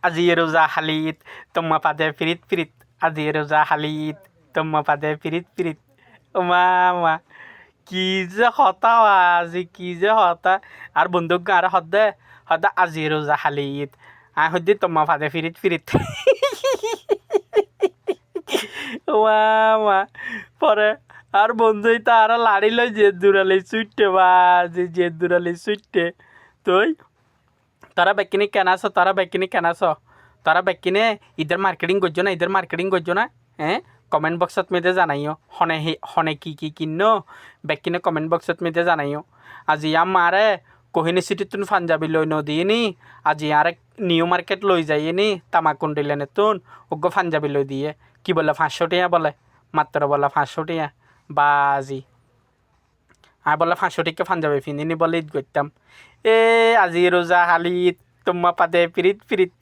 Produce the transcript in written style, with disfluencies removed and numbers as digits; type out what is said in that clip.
আজি রোজা হালিত তোমা পাদে ফিরিত ফিরিত আজি রোজা হালিত তোমা পাদে ফিরিত ফিরিত মা মা কি যে হতা আজি কি যে হতা আর বন্দুক আর হদে হদা আজি রোজা হালিত আয় হদ্দি তোমা পাদে ফিরিত ফিরিত মা মা পরে আর বন্ধুই তো আর লাড়ি লই যে দূরালি সুইটে বা যে দূরালি সুইটে তুই তারা বেকিনি কেন আছো তারা বেকিনি কেন আছো তারা বেকিনে ঈদের মার্কেটিং করছো না ঈদের মার্কেটিং করছো না হ্যাঁ কমেন্ট বক্সত মেয়েদের জানাইও হনে হনে কি কিনো বেকিনে কমেন্ট বক্সত মেয়েদের জানাইও আজি আমারে কোহিনী সিটি তুন পাঞ্জাবি লই নদিয়ে আজি আর নিউ মার্কেট লই যাইয়ে নি তামাকুন্ডি লেনে তুন ওগ্য পাঞ্জাবি লই দিয়ে কি বলে 500 টাকা বলে মাত্র বলে 500 টাকা বাজি আর বলে 500 টাকা পাঞ্জাবি পিন্দিনি বলে ঈদ করতাম এ আজি রোজা হালিত তোমা পাদে পিরিত পিরিত